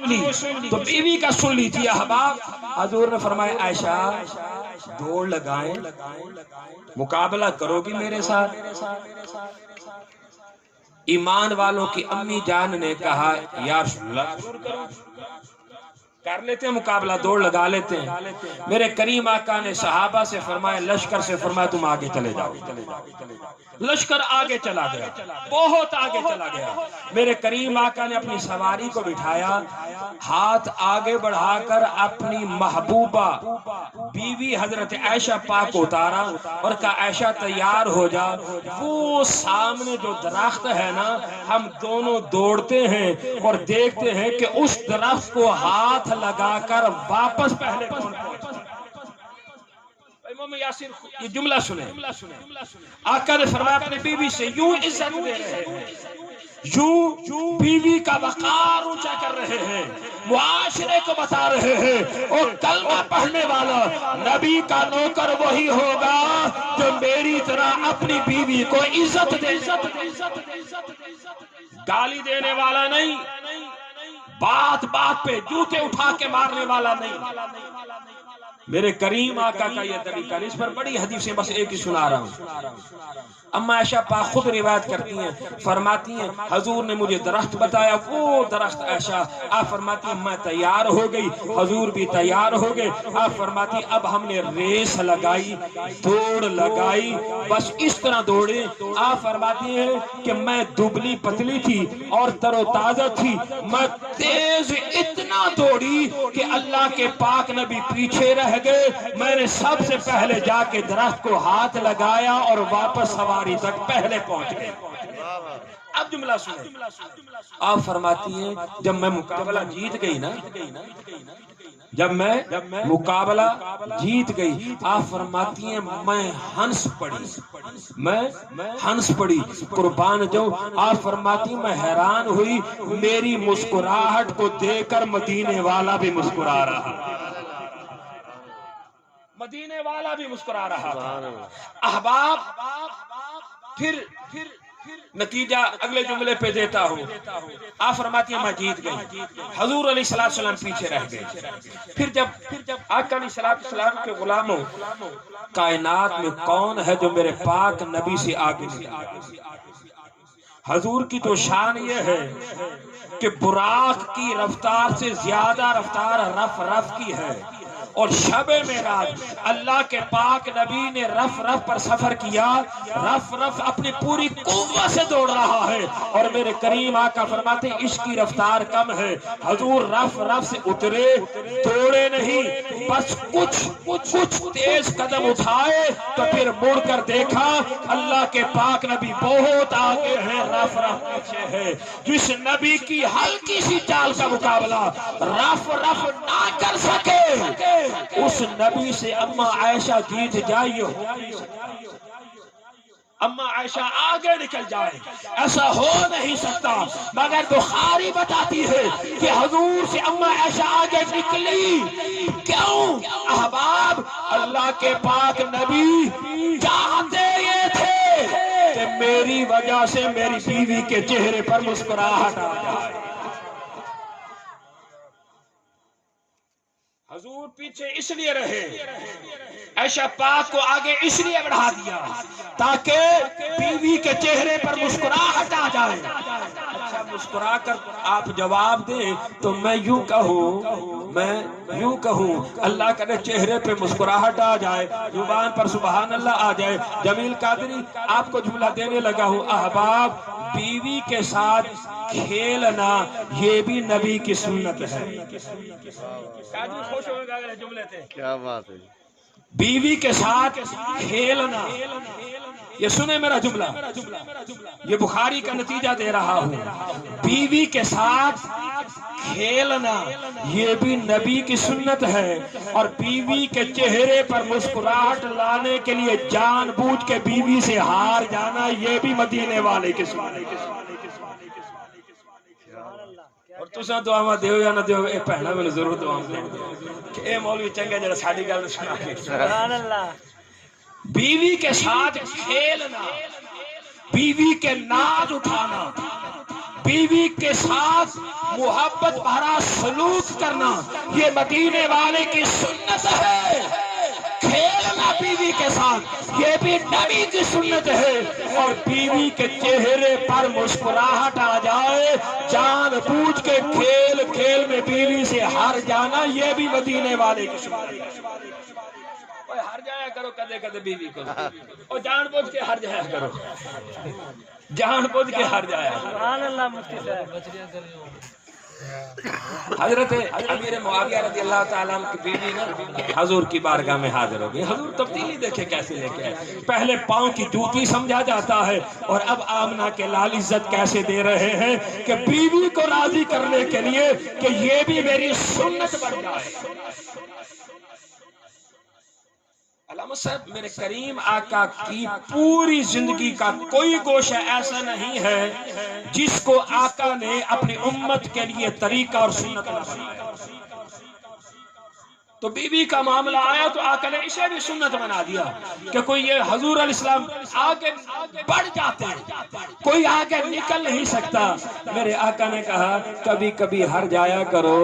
لی تو بیوی کا سن لی تھی احباب. حضور نے فرمایا عائشہ دوڑ لگائیں, مقابلہ کرو گی میرے ساتھ؟ ایمان والوں کی امی جان نے کہا یا رسول اللہ ضرور کرو, کر لیتے ہیں مقابلہ, دوڑ لگا لیتے ہیں. میرے کریم آقا نے صحابہ سے فرمایا, لشکر سے فرمایا تم آگے چلے جاؤ. لشکر آگے چلا گیا, بہت آگے چلا گیا. میرے کریم آقا نے اپنی سواری کو بٹھایا, ہاتھ آگے بڑھا کر اپنی محبوبہ بیوی حضرت عائشہ پاک کو اتارا اور کہا عائشہ تیار ہو جا. وہ سامنے جو درخت ہے نا, ہم دونوں دوڑتے ہیں اور دیکھتے ہیں کہ اس درخت کو ہاتھ لگا کر واپس پہلے کون پہنچا. امام یاسین یہ جملہ سنیں, آقا نے فرمایا اپنی بیوی سے یوں عزت دے رہے ہیں, یوں بیوی کا وقار اونچا کر رہے ہیں, معاشرے کو بتا رہے ہیں اور کلمہ پڑھنے والا نبی کا نوکر وہی ہوگا جو میری طرح اپنی بیوی کو عزت دے. گالی دینے والا نہیں, بات بات پہ جوتے اٹھا کے مارنے والا نہیں. میرے کریم آقا کا یہ طریقہ, اس پر بڑی حدیثیں بس ایک ہی سنا رہا ہوں. اما عائشہ پاک خود روایت کرتی ہیں, فرماتی ہیں حضور نے مجھے درخت بتایا, وہ درخت عائشہ. آپ فرماتی ہیں میں تیار ہو گئی, حضور بھی تیار ہو گئے. آپ فرماتی ہیں اب ہم نے ریس لگائی, دوڑ لگائی, بس اس طرح دوڑے. آپ فرماتی ہیں کہ میں دبلی پتلی تھی اور تر و تازہ تھی, میں تیز اتنا دوڑی کہ اللہ کے پاک نبی پیچھے رہ گئے. میں نے سب سے پہلے جا کے درخت کو ہاتھ لگایا اور واپس سواری تک پہلے پہنچ گئے. اب جملہ سنیں. آپ فرماتی ہیں جب میں مقابلہ جیت گئی نا, جب میں مقابلہ جیت گئی, آپ فرماتی ہیں میں ہنس پڑی, میں ہنس پڑی, قربان جو. آپ فرماتی ہیں میں حیران ہوئی, میری مسکراہٹ کو دیکھ کر مدینے والا بھی مسکرا رہا, مدینے والا بھی مسکرا رہا تھا. احباب پھر نتیجہ اگلے جملے پہ دیتا ہوں. آپ فرماتی ہیں میں جیت گئی, حضور علیہ السلام پیچھے رہ گئے. پھر جب آقا علیہ السلام کے غلاموں, کائنات میں کون ہے جو میرے پاک نبی سے آگے نکلا؟ حضور کی تو شان یہ ہے کہ براق کی رفتار سے زیادہ رفتار رف کی ہے, اور شب معراج اللہ کے پاک نبی نے رف پر سفر کیا, رف اپنی پوری قوت سے دوڑ رہا ہے. اور میرے کریم آقا فرماتے ہیں اس کی رفتار کم ہے. حضور رف سے اترے, دوڑے نہیں, بس کچھ تیز قدم اٹھائے تو پھر مڑ کر دیکھا اللہ کے پاک نبی بہت آگے ہیں, رف پیچھے ہے. جس نبی کی ہلکی سی چال کا مقابلہ رف نہ کر سکے, اس نبی سے اما عائشہ جیت جائیے, اما عائشہ آگے نکل جائے, ایسا ہو نہیں سکتا. مگر بخاری بتاتی ہے کہ حضور سے اما عائشہ آگے نکلی. کیوں؟ احباب اللہ کے پاک نبی چاہتے یہ تھے کہ میری وجہ سے میری بیوی کے چہرے پر مسکراہٹ آ جائے. حضور پیچھے اس لیے رہے, عائشہ پاک کو آگے اس لیے بڑھا دیا تاکہ بیوی کے چہرے پر مسکراہٹ آ جائے. اچھا مسکرا کر آپ جواب دیں تو میں یوں کہوں اللہ کرے چہرے پہ مسکراہٹ آ جائے, زبان پر سبحان اللہ آ جائے. جمیل قادری آپ کو جملہ دینے لگا ہوں. احباب بیوی کے ساتھ کھیلنا یہ بھی نبی کی سنت ہے. کیا بات ہے, بیوی کے ساتھ کھیلنا, یہ سنیں میرا جملہ, یہ بخاری کا نتیجہ دے رہا ہوں. بیوی کے ساتھ کھیلنا یہ بھی نبی کی سنت ہے, اور بیوی کے چہرے پر مسکراہٹ لانے کے لیے جان بوجھ کے بیوی سے ہار جانا یہ بھی مدینے والے کی سنت ہے. اور تساں دعاواں دیو یا نہ دیو, اے بہنا مینوں ضرور دعاواں دیو کہ اے مولوی چنگا جڑا ساڈی گل سنا کے. سبحان اللہ. بیوی کے ساتھ کھیلنا, بیوی کے ناز اٹھانا, بیوی کے ساتھ محبت بھرا سلوک کرنا یہ مدینے والے کی سنت ہے. کھیلنا بیوی کے ساتھ یہ بھی نبی کی سنت ہے. اور بیوی کے چہرے پر مسکراہٹ آ جائے جان بوجھ کے کھیل کھیل میں بیوی سے ہار جانا یہ بھی مدینے والے کی سنت ہے. ہر جایا کرو کدے کدے بیوی کو اور جان بوجھ کے ہر جایا کرو. جان بوجھ کے ہر جایا. سبحان اللہ مفتی صاحب. حضرت امیر معاویہ رضی اللہ تعالیٰ عنہ کی بیوی نا حضور کی بارگاہ میں حاضر ہو گئی. حضور تبدیلی دیکھے کیسے لے کے آئے. پہلے پاؤں کی جوتی سمجھا جاتا ہے اور اب آمنہ کے لال عزت کیسے دے رہے ہیں کہ بیوی کو راضی کرنے کے لیے کہ یہ بھی میری سنت بن جائے. علامہ صاحب میرے کریم آقا کی پوری زندگی کا کوئی گوشہ ایسا نہیں ہے جس کو آقا نے اپنی امت کے لیے طریقہ اور سنت بنایا. تو بی بی کا معاملہ آیا تو آقا نے اسے بھی سنت بنا دیا کہ کوئی یہ حضور علیہ السلام آگے بڑھ جاتے ہیں, کوئی آگے نکل نہیں سکتا. میرے آقا نے کہا کبھی کبھی ہر جایا کرو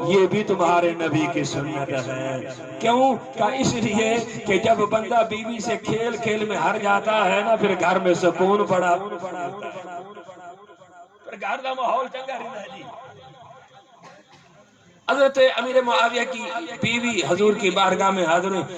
یہ بھی تمہارے نبی کی سنت ہے. کیوں؟ کہ اس لیے کہ جب بندہ بیوی سے کھیل کھیل میں ہر جاتا ہے نا پھر گھر میں سکون پڑا, پھر گھر کا ماحول چنگا رہتا ہے. جی حضرت امیر معاویہ کی بیوی حضور کی بارگاہ میں حاضر ہوئی.